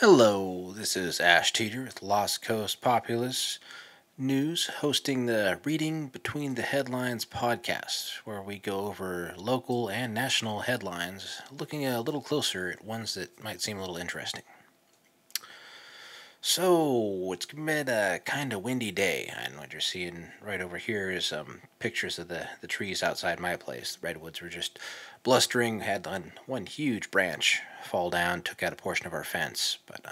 Hello, this is Ash Teeter with Lost Coast Populist News, hosting the Reading Between the Headlines podcast, where we go over local and national headlines, looking a little closer at ones that might seem a little interesting. So, it's been a kind of windy day, and what you're seeing right over here is pictures of the trees outside my place. The redwoods were just blustering, had one huge branch fall down, took out a portion of our fence, but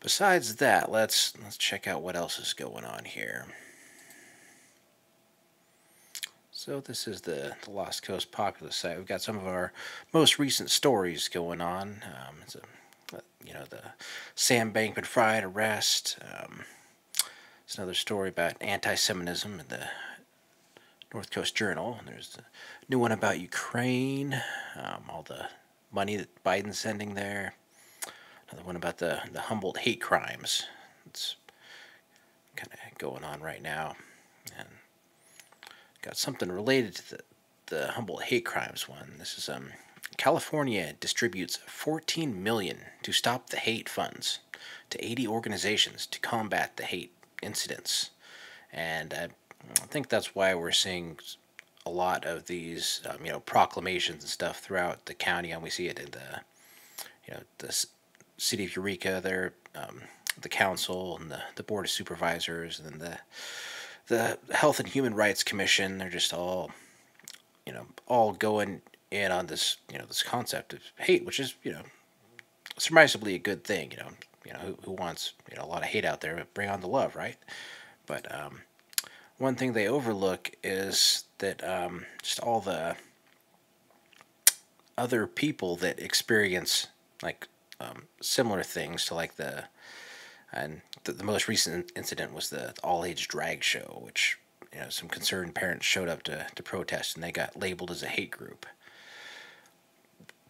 besides that, let's check out what else is going on here. So this is the Lost Coast Populist site. We've got some of our most recent stories going on. The Sam Bankman-Fried arrest. It's another story about anti-Semitism in the North Coast Journal. And there's a new one about Ukraine, all the money that Biden's sending there. Another one about the Humboldt hate crimes. It's kind of going on right now. And got something related to the Humboldt hate crimes one. This is California distributes $14 million to stop the hate funds to 80 organizations to combat the hate incidents. And I think that's why we're seeing a lot of these proclamations and stuff throughout the county, and we see it in the city of Eureka there, the council and the board of supervisors, and then the Health and Human Rights Commission. They're just all going in on this this concept of hate, which is surmisably a good thing. Who wants a lot of hate out there? Bring on the love, right? But one thing they overlook is that just all the other people that experience similar things to the most recent incident was the all-age drag show, which some concerned parents showed up to protest, and they got labeled as a hate group.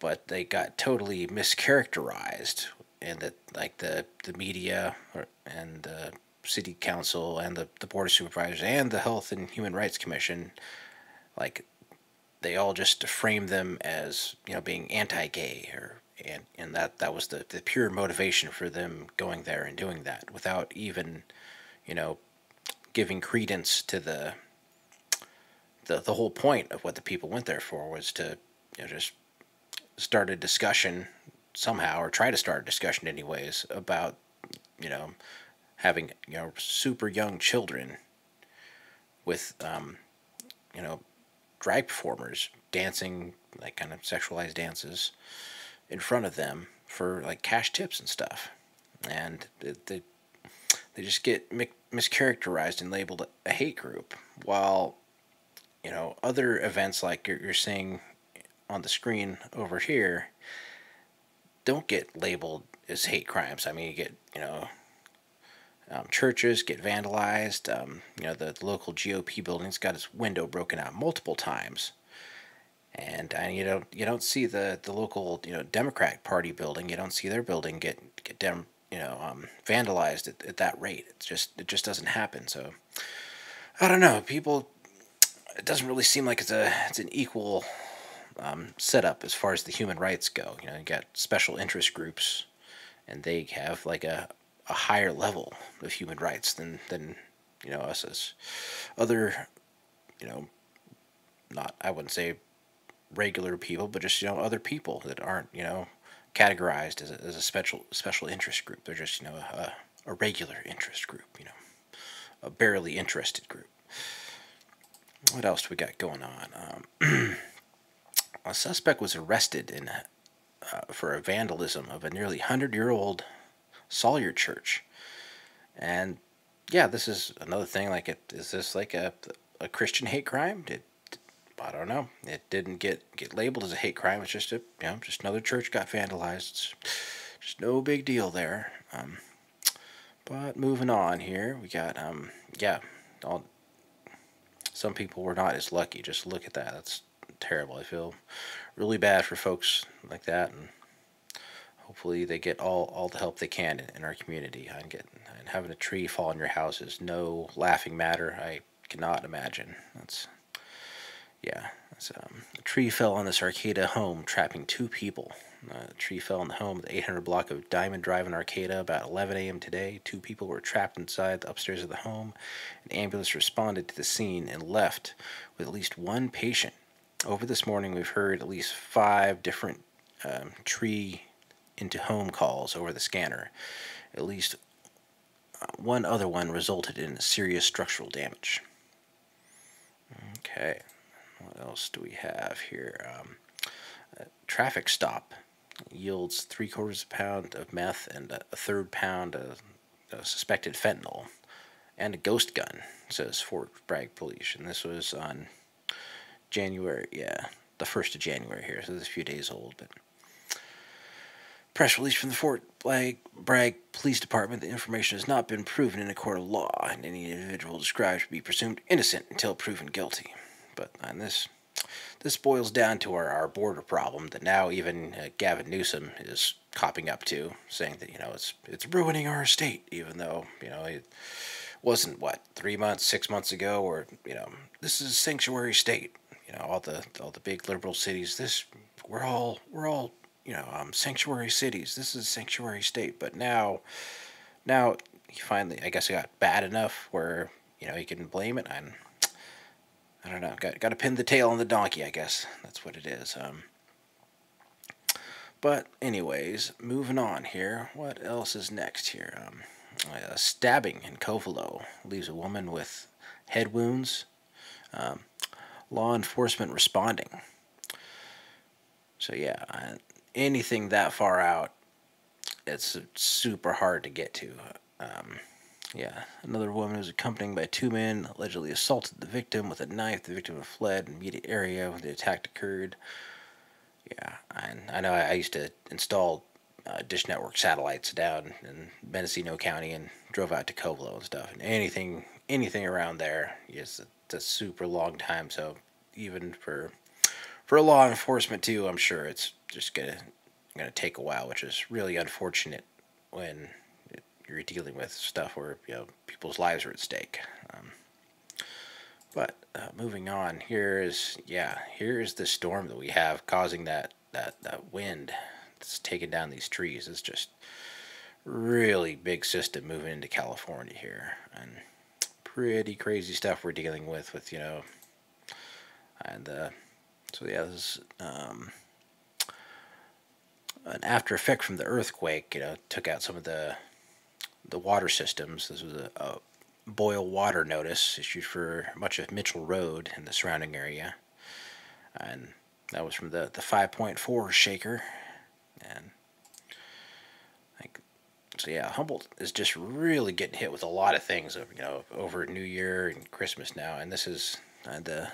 But they got totally mischaracterized, and that the media and the city council and the board of supervisors and the Health and Human Rights Commission, they all just frame them as being anti-gay, and that was the pure motivation for them going there and doing that without even giving credence to the whole point of what the people went there for, was to just start a discussion somehow, or try to start a discussion anyways, about having super young children with drag performers dancing kind of sexualized dances in front of them for cash tips and stuff, and they just get mischaracterized and labeled a hate group, while other events like you're seeing on the screen over here don't get labeled as hate crimes. I mean, you get churches get vandalized. The local GOP building's got its window broken out multiple times, and you don't see the local Democrat Party building. You don't see their building get vandalized at that rate. It just doesn't happen. So I don't know. People, it doesn't really seem like it's an equal setup as far as the human rights go. You got special interest groups, and they have a higher level of human rights than us as other not, I wouldn't say regular people, but just other people that aren't categorized as a special interest group. They're just a regular interest group, a barely interested group. What else do we got going on? A suspect was arrested for a vandalism of a nearly 100-year-old Sawyer church, and yeah, this is another thing. Is this a Christian hate crime? I don't know. It didn't get labeled as a hate crime. It's just just another church got vandalized. It's just no big deal there. But moving on here, we got some people were not as lucky. Just look at that. That's terrible. I feel really bad for folks like that, and hopefully they get all the help they can in our community. And having a tree fall on your house is no laughing matter. I cannot imagine. That's Yeah, a tree fell on this Arcata home, trapping 2 people. A tree fell on the home of the 800 block of Diamond Drive in Arcata about 11 a.m. today. 2 people were trapped inside the upstairs of the home. An ambulance responded to the scene and left with at least one patient. Over this morning, we've heard at least 5 different tree into home calls over the scanner. At least one other one resulted in serious structural damage. Okay, what else do we have here? Traffic stop yields 3/4 pound of meth and a third pound of suspected fentanyl and a ghost gun, says Fort Bragg Police. And this was on January, the 1st of January here, so this is a few days old. But press release from the Fort Bragg Police Department: the information has not been proven in a court of law, and any individual described should be presumed innocent until proven guilty. But on this boils down to our border problem that now even Gavin Newsom is copping up to, saying that it's ruining our state, even though it wasn't 3 months, 6 months ago, or this is a sanctuary state. All the big liberal cities. We're all sanctuary cities. This is a sanctuary state. But now he finally, I guess, it got bad enough where he can blame it. I don't know. Got to pin the tail on the donkey, I guess. That's what it is. But anyways, moving on here. What else is next here? A stabbing in Covelo leaves a woman with head wounds. Law enforcement responding. So yeah, anything that far out, it's super hard to get to. Yeah, another woman was accompanied by 2 men allegedly assaulted the victim with a knife. The victim fled in the immediate area when the attack occurred. Yeah, I know I used to install Dish Network satellites down in Mendocino County and drove out to Covelo and stuff. And anything around there, yes, it's a super long time. So even for law enforcement too, I'm sure it's just gonna take a while, which is really unfortunate when you're dealing with stuff where people's lives are at stake. But moving on, here's the storm that we have causing that wind that's taking down these trees. It's just really big system moving into California here, and pretty crazy stuff we're dealing with and so yeah, this is an after effect from the earthquake. Took out some of the water systems. This was a boil water notice issued for much of Mitchell Road and the surrounding area, and that was from the 5.4 shaker. And so yeah, Humboldt is just really getting hit with a lot of things over New Year and Christmas now. And this is the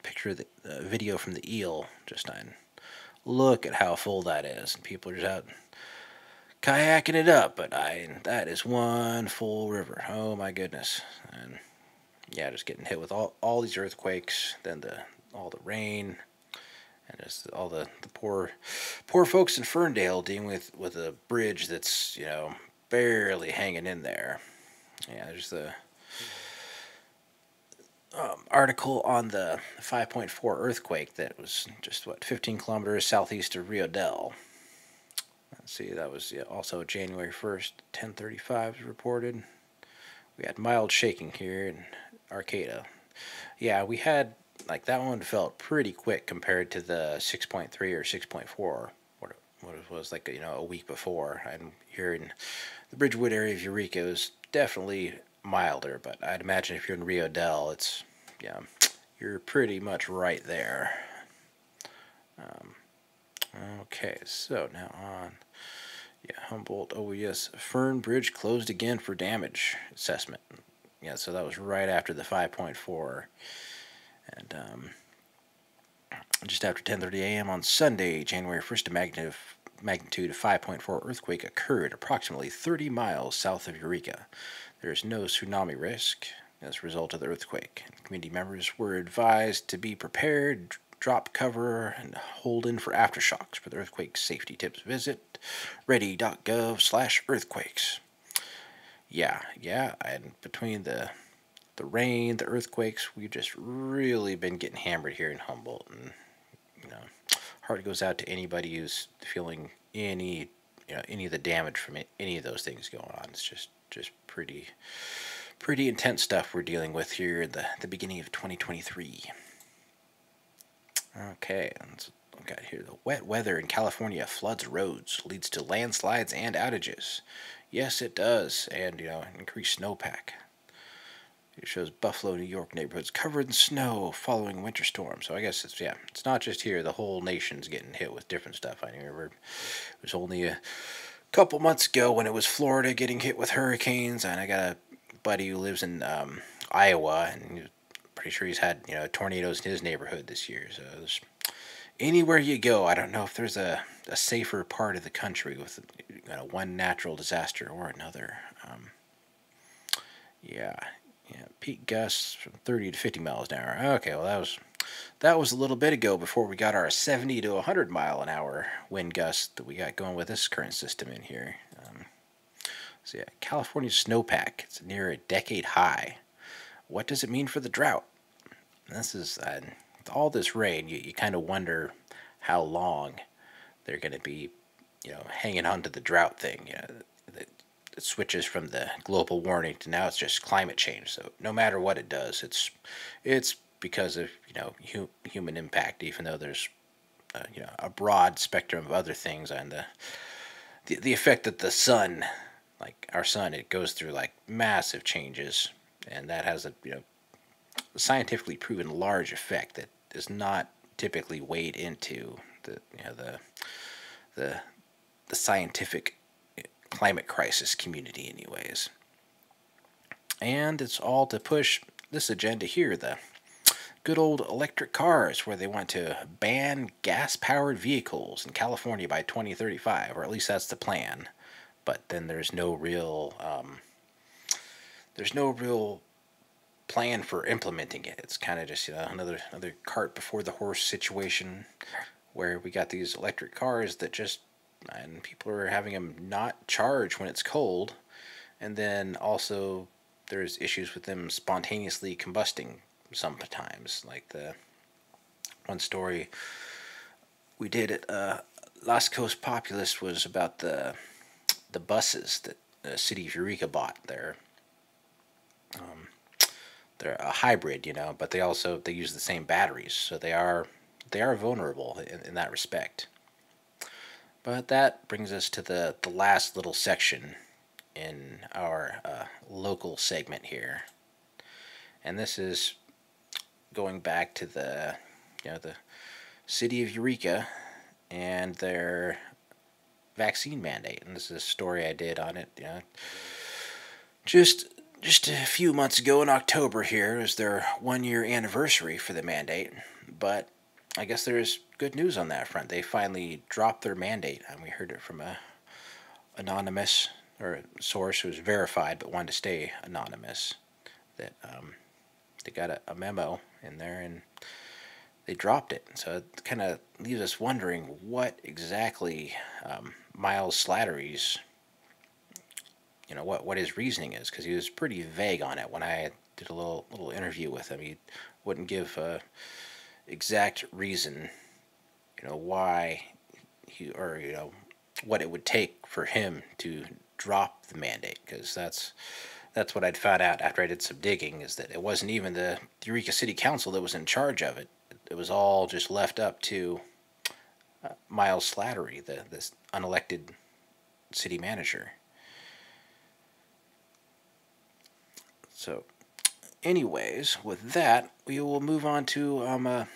picture of the video from the eel. Just look at how full that is, and people are just out kayaking it up. But that is one full river. Oh my goodness. And yeah, just getting hit with all these earthquakes, then all the rain, and just all the poor folks in Ferndale dealing with a bridge that's barely hanging in there. Yeah, there's the article on the 5.4 earthquake that was just 15 kilometers southeast of Rio Del. Let's see, that was also January 1st, 10:35 reported. We had mild shaking here in Arcata. Yeah, we had that one felt pretty quick compared to the 6.3 or 6.4, what it was a week before. And here in the Bridgewood area of Eureka, it was definitely milder. But I'd imagine if you're in Rio Del, you're pretty much right there. Okay, so now on. Yeah, Humboldt OES Fern Bridge closed again for damage assessment. Yeah, so that was right after the 5.4. And just after 10:30 a.m. on Sunday, January 1st, a magnitude of 5.4 earthquake occurred approximately 30 miles south of Eureka. There is no tsunami risk as a result of the earthquake. Community members were advised to be prepared, drop cover, and hold in for aftershocks. For the earthquake safety tips, visit ready.gov/earthquakes. Yeah, and between the the rain, the earthquakes, we've just really been getting hammered here in Humboldt. And, you know, heart goes out to anybody who's feeling any of the damage from any of those things going on. It's just pretty intense stuff we're dealing with here at the beginning of 2023. Okay, I've got here the wet weather in California floods roads, leads to landslides and outages. Yes, it does, and increased snowpack. It shows Buffalo, New York neighborhoods covered in snow following winter storm. So I guess it's not just here. The whole nation's getting hit with different stuff. I remember it was only a couple months ago when it was Florida getting hit with hurricanes, and I got a buddy who lives in Iowa, and he's pretty sure he's had tornadoes in his neighborhood this year. So there's, anywhere you go, I don't know if there's a safer part of the country with one natural disaster or another. Yeah, peak gusts from 30 to 50 miles an hour. Okay, well that was a little bit ago before we got our 70 to 100 mile an hour wind gusts that we got going with this current system in here. So yeah, California's snowpack, it's near a decade high. What does it mean for the drought? This is with all this rain, you kind of wonder how long they're going to be, hanging on to the drought thing. It switches from the global warming to now it's just climate change. So no matter what it does, it's because of human impact. Even though there's a broad spectrum of other things, and the effect that the sun, like our sun, it goes through like massive changes, and that has a scientifically proven large effect that is not typically weighed into the scientific climate crisis community anyways. And it's all to push this agenda here, the good old electric cars, where they want to ban gas-powered vehicles in California by 2035, or at least that's the plan. But then there's no real plan for implementing it. It's kind of just another cart before the horse situation, where we got these electric cars that and people are having them not charge when it's cold, and then also there's issues with them spontaneously combusting sometimes. Like the one story we did at Nationalist Populist was about the buses that the city of Eureka bought. They're a hybrid, but they use the same batteries, so they are vulnerable in that respect. But that brings us to the last little section in our local segment here, and this is going back to the city of Eureka and their vaccine mandate. And this is a story I did on it. Just a few months ago in October here is their 1-year anniversary for the mandate, but I guess there's good news on that front. They finally dropped their mandate, and we heard it from a anonymous or a source who was verified but wanted to stay anonymous, that they got a memo in there and they dropped it. So it kind of leaves us wondering what exactly Miles Slattery's, what his reasoning is, because he was pretty vague on it when I did a little interview with him. He wouldn't give exact reason, why what it would take for him to drop the mandate, because that's what I'd found out after I did some digging, is that it wasn't even the Eureka City Council that was in charge of it. It was all just left up to Miles Slattery, this unelected city manager. So, anyways, with that, we will move on to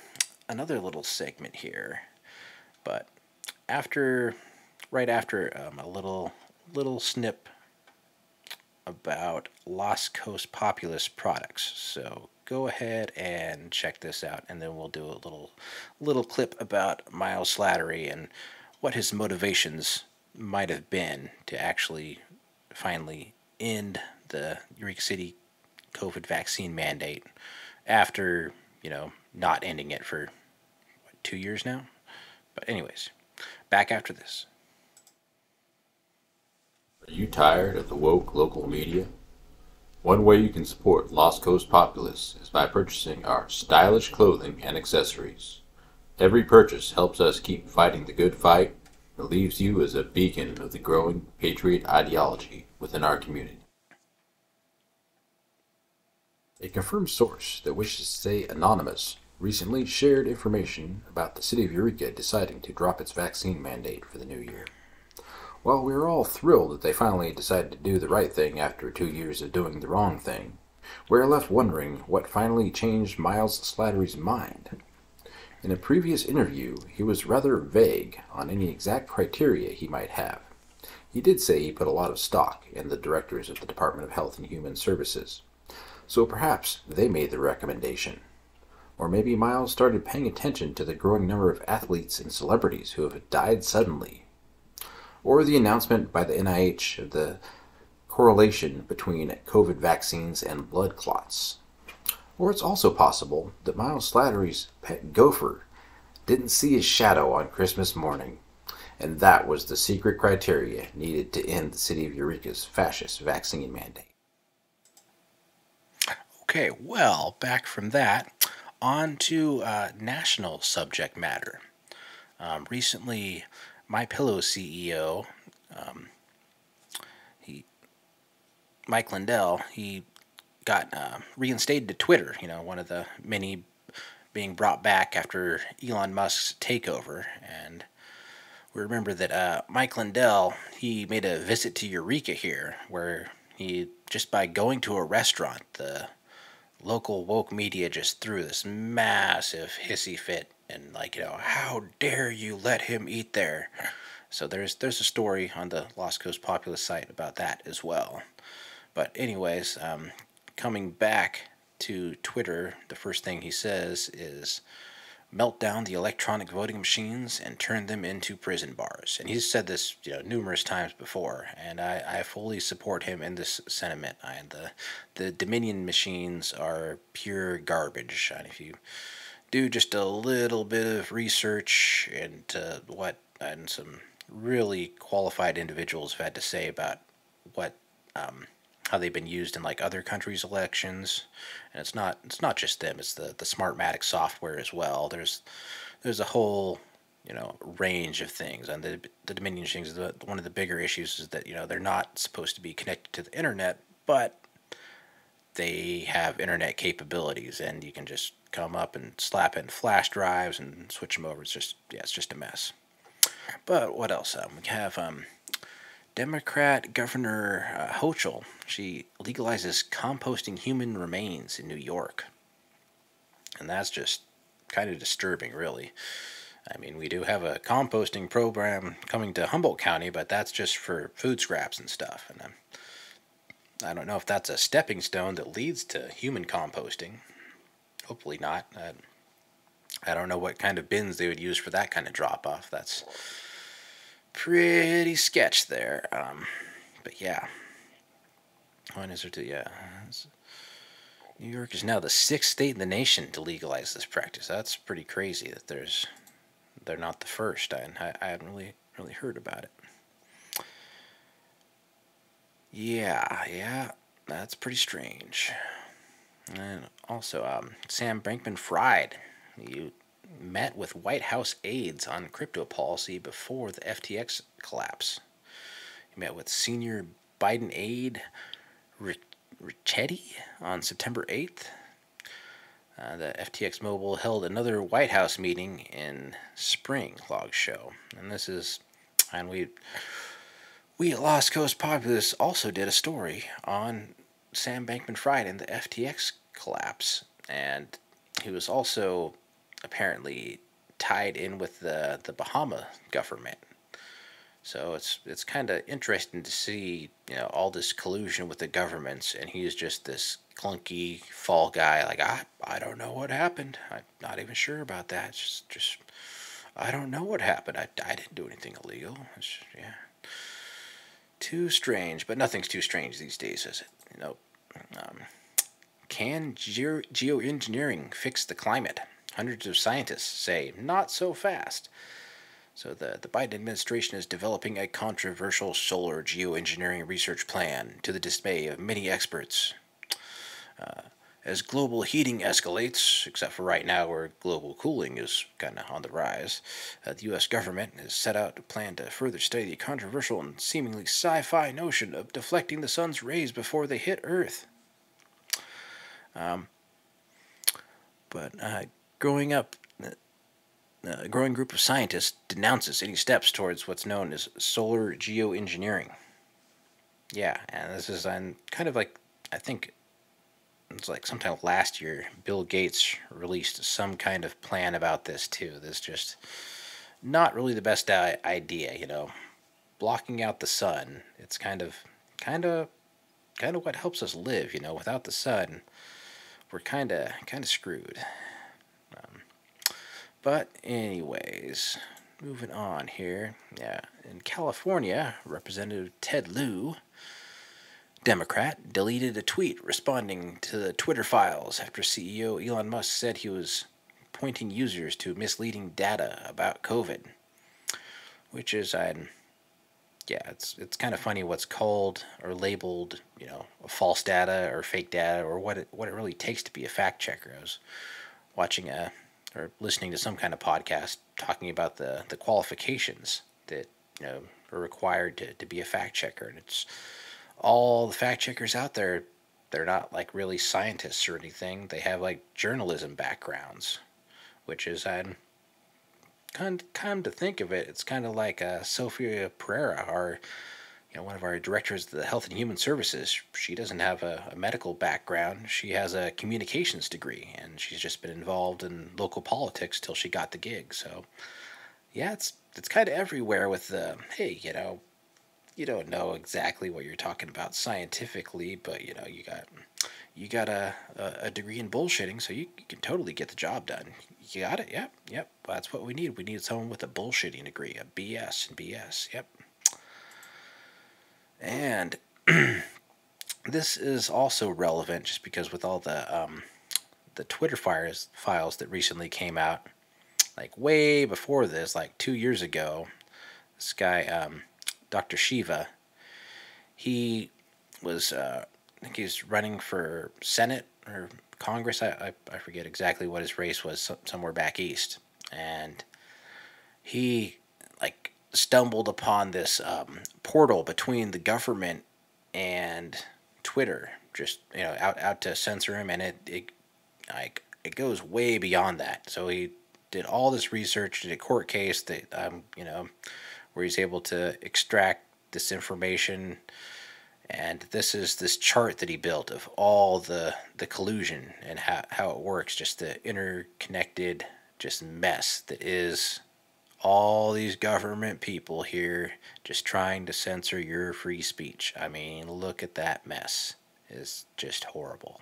another little segment here. But right after a little snip about Las Coast Populist products. So go ahead and check this out, and then we'll do a little clip about Miles Slattery and what his motivations might have been to actually finally end the Eureka City COVID vaccine mandate after, not ending it for 2 years now. But anyways, back after this. Are you tired of the woke local media? One way you can support Lost Coast Populist is by purchasing our stylish clothing and accessories. Every purchase helps us keep fighting the good fight and leaves you as a beacon of the growing patriot ideology within our community. A confirmed source that wishes to stay anonymous recently shared information about the city of Eureka deciding to drop its vaccine mandate for the new year. While we are all thrilled that they finally decided to do the right thing after 2 years of doing the wrong thing, we are left wondering what finally changed Miles Slattery's mind. In a previous interview, he was rather vague on any exact criteria he might have. He did say he put a lot of stock in the directors of the Department of Health and Human Services, so perhaps they made the recommendation. Or maybe Miles started paying attention to the growing number of athletes and celebrities who have died suddenly. Or the announcement by the NIH of the correlation between COVID vaccines and blood clots. Or it's also possible that Miles Slattery's pet gopher didn't see his shadow on Christmas morning, and that was the secret criteria needed to end the city of Eureka's fascist vaccine mandate. Okay, well, back from that, on to national subject matter. Recently, My Pillow CEO, he Mike Lindell, he got reinstated to Twitter. You know, one of the many being brought back after Elon Musk's takeover. And we remember that Mike Lindell, he made a visit to Eureka here, where he, just by going to a restaurant, the local woke media just threw this massive hissy fit and, like, you know, how dare you let him eat there. So there's a story on the Lost Coast Populist site about that as well. But anyways, coming back to Twitter, the first thing he says is, melt down the electronic voting machines and turn them into prison bars. And he's said this, you know, numerous times before, and I fully support him in this sentiment. The Dominion machines are pure garbage. And if you do just a little bit of research into what and some really qualified individuals have had to say about what how they've been used in like other countries' elections, and it's not just them. It's the Smartmatic software as well. There's a whole, you know, range of things, and the Dominion things. One of the bigger issues is that, you know, they're not supposed to be connected to the internet, but they have internet capabilities, and you can just come up and slap in flash drives and switch them over. It's just a mess. But what else? We have Democrat Governor Hochul. She legalizes composting human remains in New York. And that's just kind of disturbing, really. I mean, we do have a composting program coming to Humboldt County, but that's just for food scraps and stuff. And I don't know if that's a stepping stone that leads to human composting. Hopefully not. I don't know what kind of bins they would use for that kind of drop-off. That's pretty sketch there. But yeah. When is it? Yeah. New York is now the 6th state in the nation to legalize this practice. That's pretty crazy that they're not the first. I haven't really heard about it. Yeah, that's pretty strange. And also, Sam Bankman-Fried, you met with White House aides on crypto policy before the FTX collapse. He met with senior Biden aide Ricchetti on September 8th. The FTX Mobile held another White House meeting in spring, logs show. And we at Lost Coast Populist also did a story on Sam Bankman-Fried and the FTX collapse. And he was also apparently tied in with the Bahama government. So it's kind of interesting to see, you know, all this collusion with the governments, and he's just this clunky fall guy. Like, I don't know what happened. I'm not even sure about that. It's just I don't know what happened. I didn't do anything illegal. Yeah, too strange. But nothing's too strange these days, is it? You know, can geoengineering fix the climate? Hundreds of scientists say not so fast. So the Biden administration is developing a controversial solar geoengineering research plan to the dismay of many experts. As global heating escalates, except for right now where global cooling is kind of on the rise, the U.S. government has set out a plan to further study the controversial and seemingly sci-fi notion of deflecting the sun's rays before they hit Earth. But growing up, a growing group of scientists denounces any steps towards what's known as solar geoengineering. Yeah, and this is on kind of like, I think it's like sometime last year, Bill Gates released some kind of plan about this too. This just not really the best idea, blocking out the sun. It's kind of what helps us live. Without the sun, we're kind of screwed. But anyways, moving on here. Yeah, in California, Representative Ted Lieu, Democrat, deleted a tweet responding to the Twitter files after CEO Elon Musk said he was pointing users to misleading data about COVID, which is, yeah, it's kind of funny what's called or labeled, false data or fake data, or what it really takes to be a fact checker. I was watching or listening to some kind of podcast talking about the qualifications that are required to be a fact checker, and it's all the fact checkers out there. They're not like really scientists or anything. They have like journalism backgrounds, which is come to think of it, it's kind of like Sophia Pereira, one of our directors of the Health and Human Services. She doesn't have a medical background. She has a communications degree, and she's just been involved in local politics till she got the gig. So, yeah, it's kind of everywhere with the, hey, you don't know exactly what you're talking about scientifically, but you got a degree in bullshitting, so you can totally get the job done. You got it? Yep. Well, that's what we need. We need someone with a bullshitting degree, a BS and BS. Yep. And this is also relevant just because with all the Twitter files that recently came out, like way before this, like 2 years ago, this guy, Dr. Shiva, he was, I think he's running for Senate or Congress. I forget exactly what his race was, somewhere back east. And he, like, stumbled upon this portal between the government and Twitter, just, out to censor him. And it goes way beyond that. So he did all this research, did a court case that, where he's able to extract this information. And this is this chart that he built of all the collusion and how it works, just the interconnected just mess that is all these government people here just trying to censor your free speech. I mean, look at that mess. It's just horrible.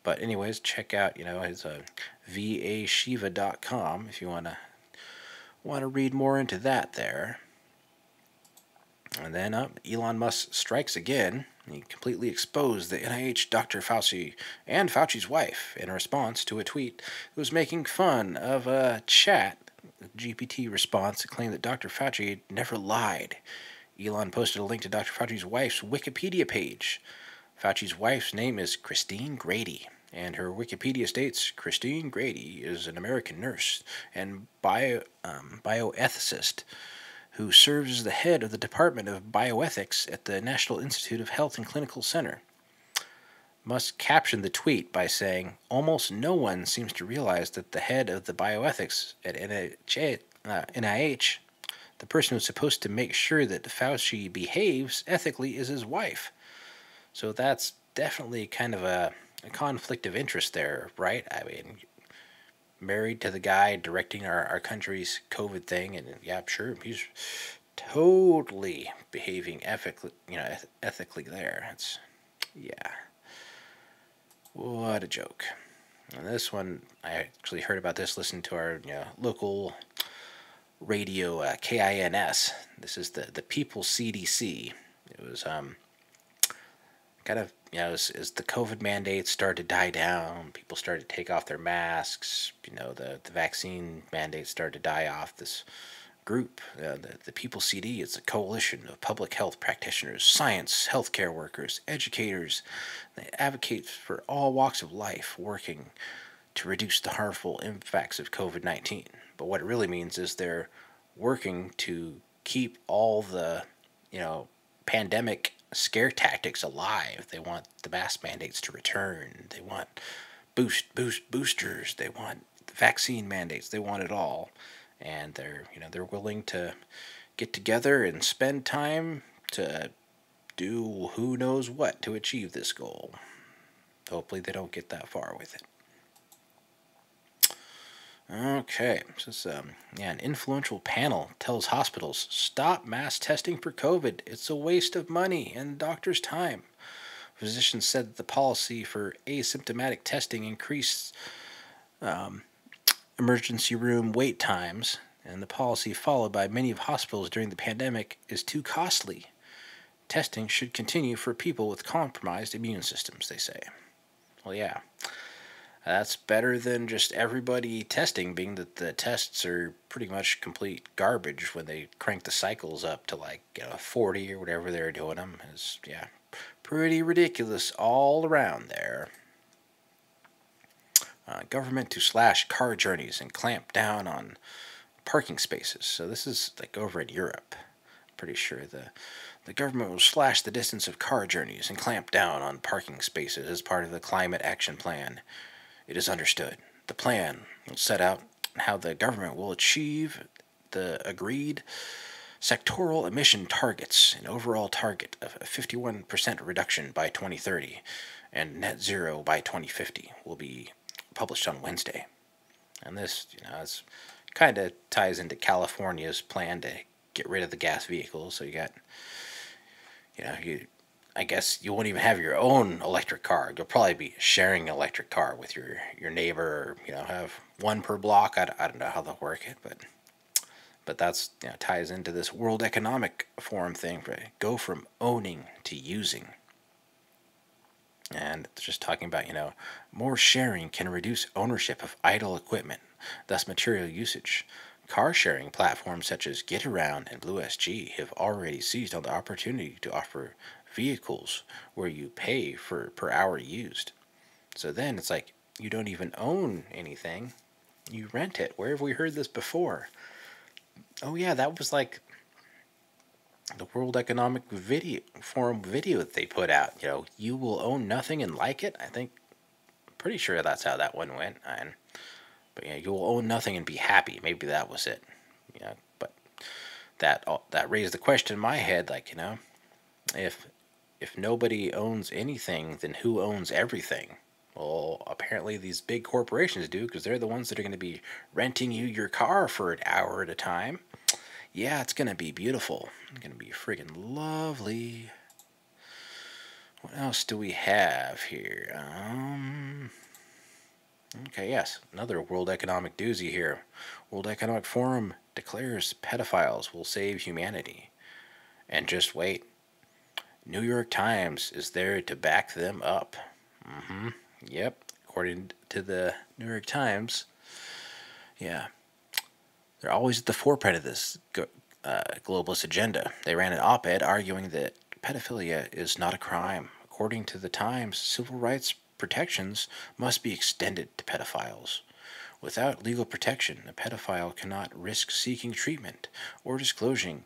But anyways, check out, his vashiva.com if you want to read more into that there. And then Elon Musk strikes again. He completely exposed the NIH Dr. Fauci and Fauci's wife in response to a tweet that was making fun of a chat GPT response that claimed that Dr. Fauci never lied. Elon posted a link to Dr. Fauci's wife's Wikipedia page. Fauci's wife's name is Christine Grady, and her Wikipedia states Christine Grady is an American nurse and bioethicist who serves as the head of the Department of Bioethics at the National Institute of Health and Clinical Center. Musk captioned the tweet by saying, "Almost no one seems to realize that the head of the bioethics at NIH, the person who's supposed to make sure that Fauci behaves ethically, is his wife." So that's definitely kind of a conflict of interest there, right? I mean, married to the guy directing our country's COVID thing, and yeah, sure, he's totally behaving ethically there. It's, yeah, what a joke. And this one, I actually heard about this listening to our local radio, KINS. This is the People's CDC. It was kind of, as the COVID mandates started to die down, people started to take off their masks, the vaccine mandates started to die off. This group. The People CD is a coalition of public health practitioners, science, healthcare workers, educators. They advocate for all walks of life, working to reduce the harmful impacts of COVID-19. But what it really means is they're working to keep all the, pandemic scare tactics alive. They want the mask mandates to return. They want boosters. They want vaccine mandates. They want it all, and they're willing to get together and spend time to do who knows what to achieve this goal. Hopefully, they don't get that far with it. Okay, so this, an influential panel tells hospitals stop mass testing for COVID. It's a waste of money and doctors' time. Physicians said that the policy for asymptomatic testing increased emergency room wait times, and the policy followed by many of hospitals during the pandemic is too costly. Testing should continue for people with compromised immune systems, they say. Well, yeah. That's better than just everybody testing, being that the tests are pretty much complete garbage when they crank the cycles up to 40 or whatever they're doing them. It's, pretty ridiculous all around there. Government to slash car journeys and clamp down on parking spaces. So this is over in Europe. Pretty sure the government will slash the distance of car journeys and clamp down on parking spaces as part of the climate action plan. It is understood. The plan will set out how the government will achieve the agreed sectoral emission targets, an overall target of a 51% reduction by 2030 and net zero by 2050 will be published on Wednesday. And this, it's kind of ties into California's plan to get rid of the gas vehicles. So you got, I guess you won't even have your own electric car. You'll probably be sharing an electric car with your neighbor, or have one per block. I don't know how they'll work it, but that's ties into this World Economic Forum thing. Right? Go from owning to using, and it's just talking about more sharing can reduce ownership of idle equipment, thus material usage. Car sharing platforms such as GetAround and BlueSG have already seized on the opportunity to offer vehicles where you pay for per hour used. So then it's like you don't even own anything, you rent it. Where have we heard this before? Oh yeah, that was like the World Economic Forum video that they put out. You will own nothing and like it. I think, pretty sure that's how that one went. But you will own nothing and be happy. Maybe that was it. But that raised the question in my head, if nobody owns anything, then who owns everything? Well, apparently these big corporations do, because they're the ones that are going to be renting you your car for an hour at a time. Yeah, it's going to be beautiful. It's going to be friggin' lovely. What else do we have here? Okay, yes, another World Economic doozy here. World Economic Forum declares pedophiles will save humanity. And just wait. New York Times is there to back them up. Yep, according to the New York Times. Yeah. They're always at the forefront of this globalist agenda. They ran an op-ed arguing that pedophilia is not a crime. According to the Times, civil rights protections must be extended to pedophiles. Without legal protection, a pedophile cannot risk seeking treatment or disclosing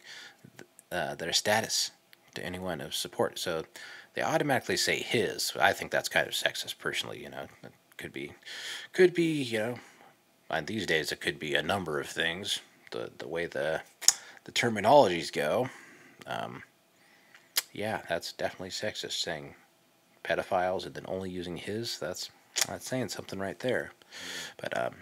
their status to anyone of support. So they automatically say his. I think that's kind of sexist, personally. It could be. And these days it could be a number of things. The way the terminologies go. Yeah, that's definitely sexist. Saying pedophiles and then only using his. That's saying something right there. But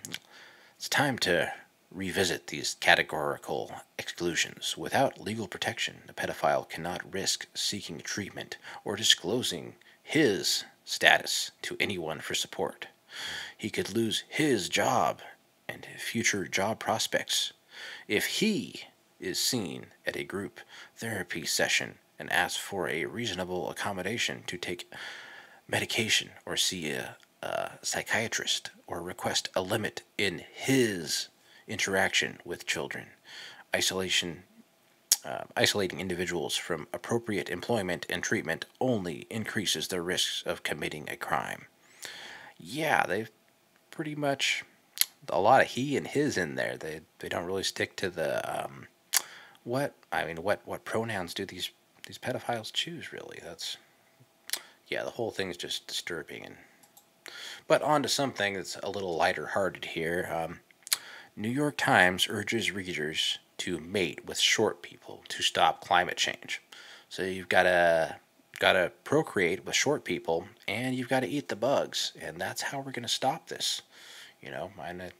it's time to revisit these categorical exclusions. Without legal protection, a pedophile cannot risk seeking treatment or disclosing his status to anyone for support. He could lose his job and future job prospects if he is seen at a group therapy session and asks for a reasonable accommodation to take medication or see a psychiatrist or request a limit in his interaction with children. isolation isolating individuals from appropriate employment and treatment only increases their risks of committing a crime. Yeah, they've pretty much a lot of he and his in there. They don't really stick to the what pronouns do these pedophiles choose really? That's yeah, the whole thing's just disturbing. And but on to something that's a little lighter hearted here. New York Times urges readers to mate with short people to stop climate change. So you've got to procreate with short people, and you've got to eat the bugs, and that's how we're going to stop this. And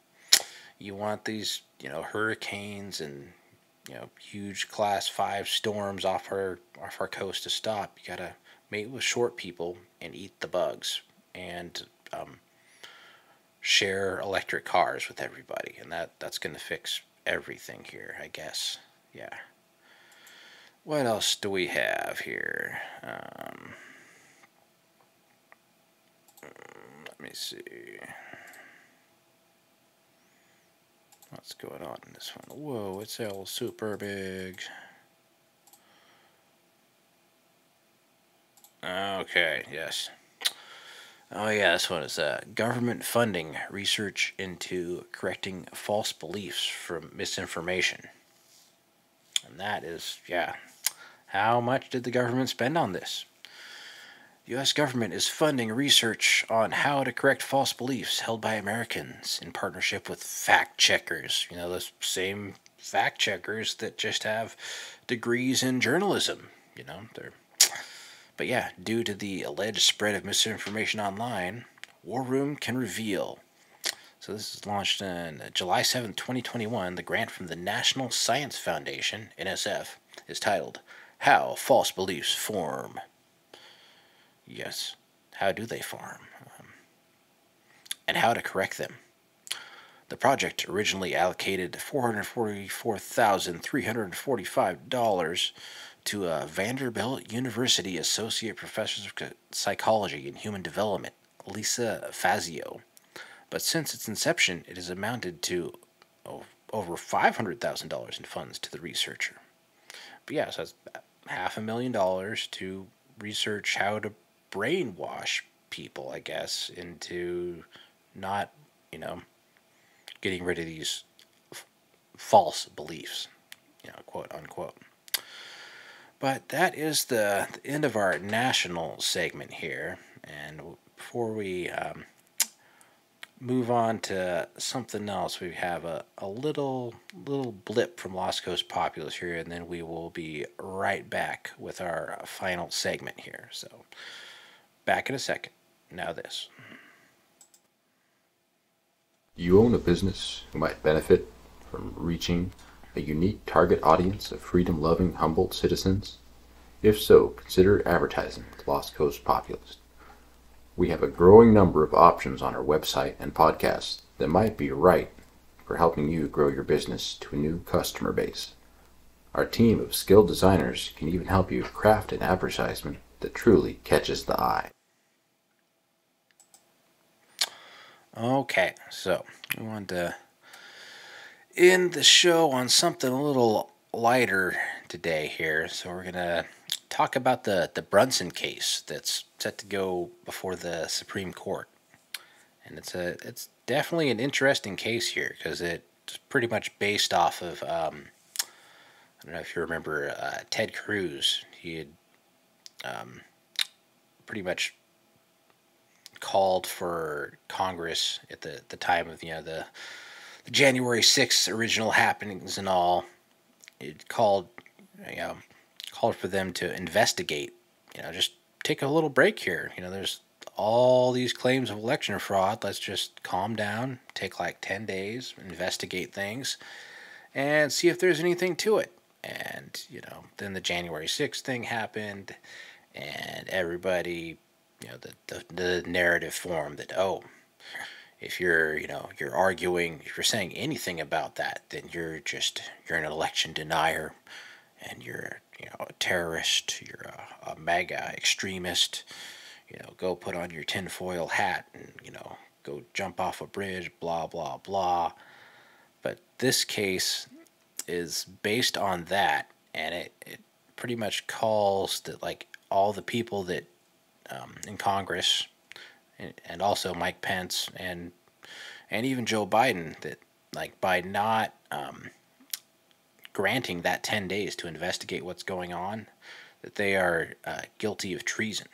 you want these hurricanes and huge class 5 storms off our coast to stop. You got to mate with short people and eat the bugs, and share electric cars with everybody, and that's going to fix everything here, I guess. Yeah. What else do we have here? Let me see. What's going on in this one? Whoa, it's all super big. Okay, yes. Oh yeah, this one is government funding research into correcting false beliefs from misinformation. And that is, yeah, how much did the government spend on this? The U.S. government is funding research on how to correct false beliefs held by Americans in partnership with fact checkers. The same fact checkers that just have degrees in journalism. But yeah, due to the alleged spread of misinformation online, War Room can reveal. So this is launched on July 7th, 2021. The grant from the National Science Foundation, NSF, is titled, How False Beliefs Form. Yes, how do they form? And how to correct them. The project originally allocated $444,345 to a Vanderbilt University Associate Professor of Psychology and Human Development, Lisa Fazio. But since its inception, it has amounted to over $500,000 in funds to the researcher. But yeah, so that's $500,000 to research how to brainwash people, I guess, into not, getting rid of these false beliefs, quote unquote. But that is the end of our national segment here. And before we move on to something else, we have a little blip from Lost Coast Populist here, and then we will be right back with our final segment here. So, back in a second. Now this. You own a business who might benefit from reaching a unique target audience of freedom-loving Humboldt citizens? If so, consider advertising with Lost Coast Populist. We have a growing number of options on our website and podcasts that might be right for helping you grow your business to a new customer base. Our team of skilled designers can even help you craft an advertisement that truly catches the eye. Okay, so we want to end the show on something a little lighter today here. So we're going to talk about the Brunson case that's set to go before the Supreme Court. And it's definitely an interesting case here because it's pretty much based off of, I don't know if you remember Ted Cruz. He had pretty much called for Congress at the time of the January 6th original happenings and all. It called for them to investigate. Just take a little break here. There's all these claims of election fraud. Let's just calm down, take like 10 days, investigate things, and see if there's anything to it. And then the January 6th thing happened, and everybody, the narrative formed that, if you're arguing, if you're saying anything about that, then you're an election denier, and you're a terrorist, you're a MAGA extremist. Go put on your tinfoil hat and go jump off a bridge, blah blah blah. But this case is based on that, and it pretty much calls that, like, all the people that in Congress, and also Mike Pence and even Joe Biden, that, like, by not granting that 10 days to investigate what's going on, that they are guilty of treason.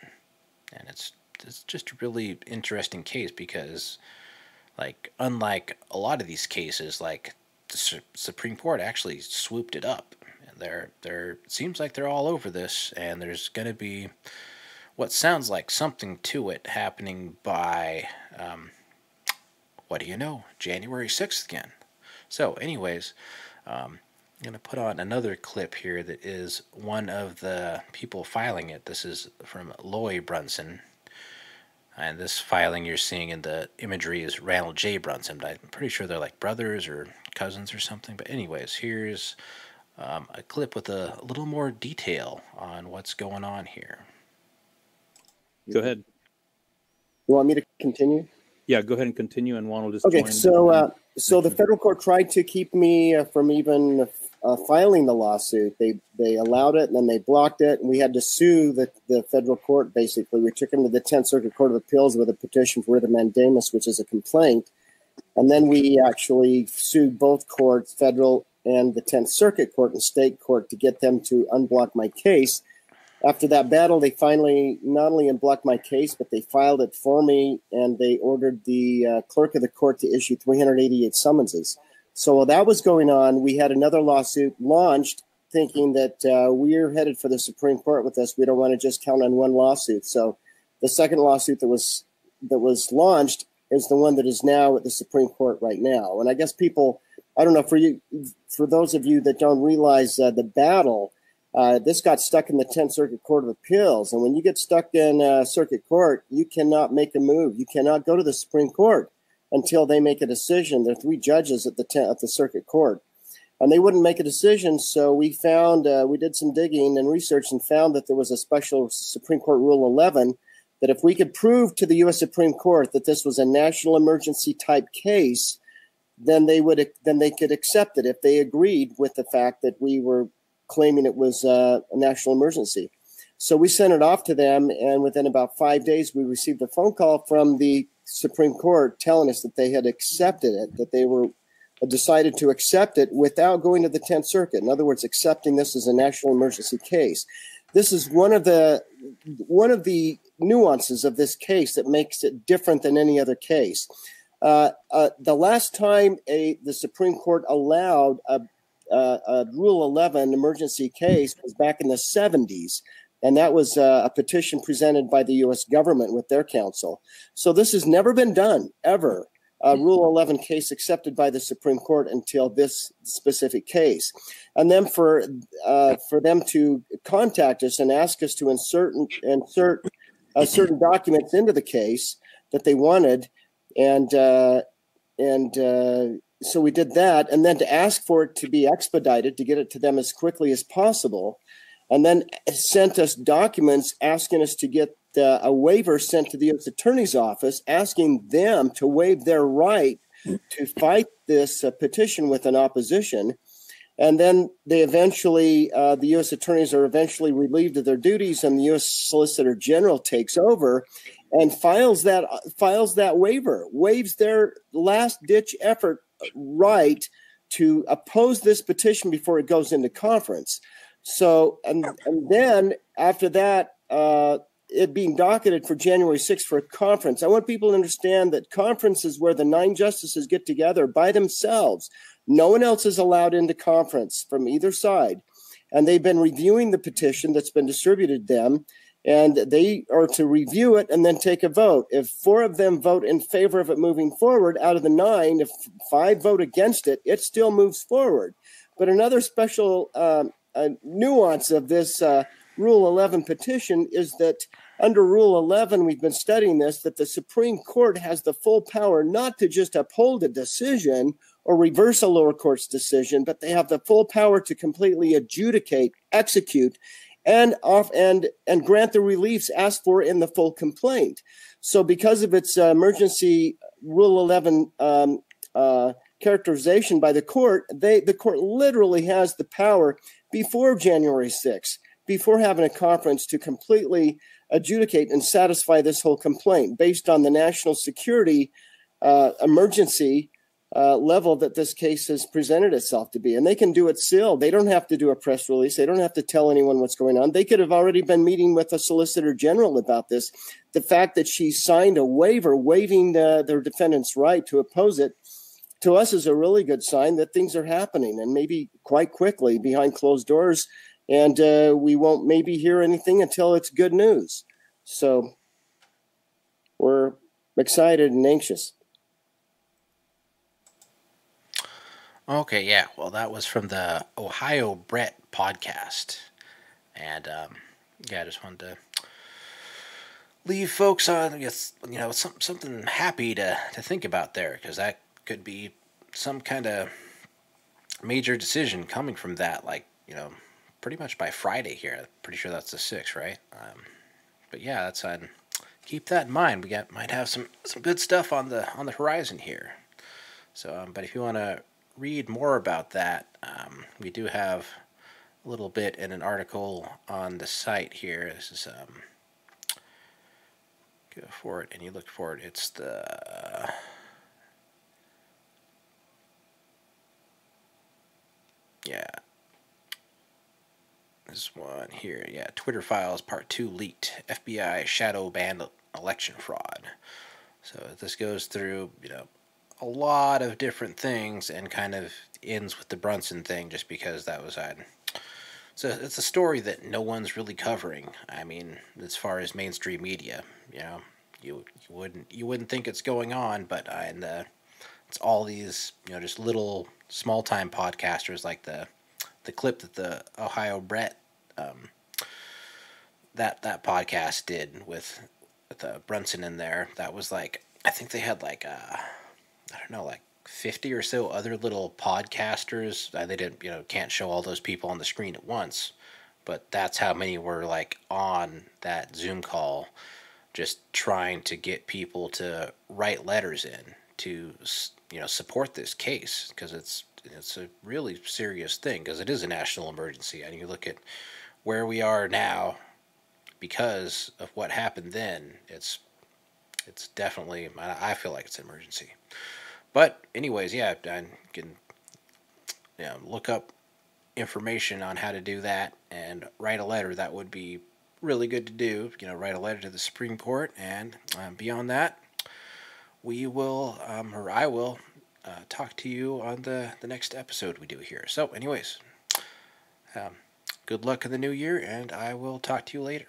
And it's just a really interesting case because, like, unlike a lot of these cases, like, the Supreme Court actually swooped it up. And it seems like they're all over this, and there's going to be what sounds like something to it happening by, what do you know, January 6th again. So, anyways, I'm going to put on another clip here that is one of the people filing it. This is from Loy Brunson. And this filing you're seeing in the imagery is Randall J. Brunson. I'm pretty sure they're like brothers or cousins or something. But anyways, here's a clip with a little more detail on what's going on here. Go ahead. You want me to continue? Yeah, go ahead and continue, and Juan will just Okay, join. so the federal court tried to keep me from even filing the lawsuit. They allowed it, and then they blocked it, and we had to sue the federal court, basically. We took them to the 10th Circuit Court of Appeals with a petition for writ of mandamus, which is a complaint. And then we actually sued both courts, federal and the 10th Circuit Court and state court, to get them to unblock my case. After that battle, they finally not only unblocked my case, but they filed it for me, and they ordered the clerk of the court to issue 388 summonses. So while that was going on, we had another lawsuit launched, thinking that we're headed for the Supreme Court with this. We don't want to just count on one lawsuit. So the second lawsuit that was launched is the one that is now at the Supreme Court right now. And I guess people, I don't know, for those of you that don't realize the battle, this got stuck in the 10th Circuit Court of Appeals. And when you get stuck in circuit court, you cannot make a move. You cannot go to the Supreme Court until they make a decision. There are 3 judges at the circuit court, and they wouldn't make a decision. So we found, we did some digging and research and found that there was a special Supreme Court Rule 11 that if we could prove to the U.S. Supreme Court that this was a national emergency type case, then they could accept it if they agreed with the fact that we were claiming it was a national emergency. So we sent it off to them, and within about 5 days, we received a phone call from the Supreme Court telling us that they had accepted it, that they were decided to accept it without going to the 10th Circuit. In other words, accepting this as a national emergency case. This is one of the nuances of this case that makes it different than any other case. The last time the Supreme Court allowed a Rule 11 emergency case was back in the 70s. And that was a petition presented by the U.S. government with their counsel. So this has never been done, ever. A Rule 11 case accepted by the Supreme Court until this specific case. And then for them to contact us and ask us to insert certain documents into the case that they wanted. And so we did that. And then to ask for it to be expedited, to get it to them as quickly as possible. And then sent us documents asking us to get a waiver sent to the U.S. Attorney's Office, asking them to waive their right to fight this petition with an opposition. And then they eventually, the U.S. attorneys are eventually relieved of their duties, and the U.S. Solicitor General takes over and files that waiver, waives their last-ditch effort right to oppose this petition before it goes into conference. So, and then after that, it being docketed for January 6th for a conference. I want people to understand that conference is where the 9 justices get together by themselves. No one else is allowed into conference from either side. And they've been reviewing the petition that's been distributed to them, and they are to review it and then take a vote. If 4 of them vote in favor of it moving forward, out of the 9, if 5 vote against it, it still moves forward. But another special nuance of this Rule 11 petition is that under Rule 11, we've been studying this, that the Supreme Court has the full power not to just uphold a decision or reverse a lower court's decision, but they have the full power to completely adjudicate, execute, and grant the reliefs asked for in the full complaint. So because of its emergency Rule 11 characterization by the court, the court literally has the power before January 6th, before having a conference, to completely adjudicate and satisfy this whole complaint based on the national security emergency level that this case has presented itself to be. And they can do it still. They don't have to do a press release. They don't have to tell anyone what's going on. They could have already been meeting with a solicitor general about this. The fact that she signed a waiver waiving their defendant's right to oppose it, to us, is a really good sign that things are happening, and maybe quite quickly behind closed doors. And we won't maybe hear anything until it's good news. So we're excited and anxious. Okay, yeah. Well, that was from the Ohio Brett podcast. And, yeah, I just wanted to leave folks on, I guess, something happy to think about there, because that could be some kind of major decision coming from that, pretty much by Friday here. I'm pretty sure that's the 6th, right? But yeah, that's keep that in mind. We might have some good stuff on the horizon here. So, but if you want to read more about that, we do have a little bit in an article on the site here. This is go for it and you look for it. It's the this one here. Yeah, Twitter Files Part 2 leaked. FBI shadow banned election fraud. So this goes through, a lot of different things and kind of ends with the Brunson thing, just because that was so it's a story that no one's really covering. I mean, as far as mainstream media, you wouldn't think it's going on, but it's all these just little small time podcasters, like the clip that the Ohio Brett that podcast did with Brunson in there. That was I think they had I don't know, 50 or so other little podcasters. They didn't, can't show all those people on the screen at once, but that's how many were on that Zoom call, just trying to get people to write letters in to, support this case, because it's a really serious thing, because it is a national emergency. And you look at where we are now because of what happened then, it's definitely, I feel like it's an emergency. But anyways, yeah, I can look up information on how to do that and write a letter. That would be really good to do. Write a letter to the Supreme Court, and beyond that, we will, or I will, talk to you on the next episode we do here. So anyways, good luck in the new year, and I will talk to you later.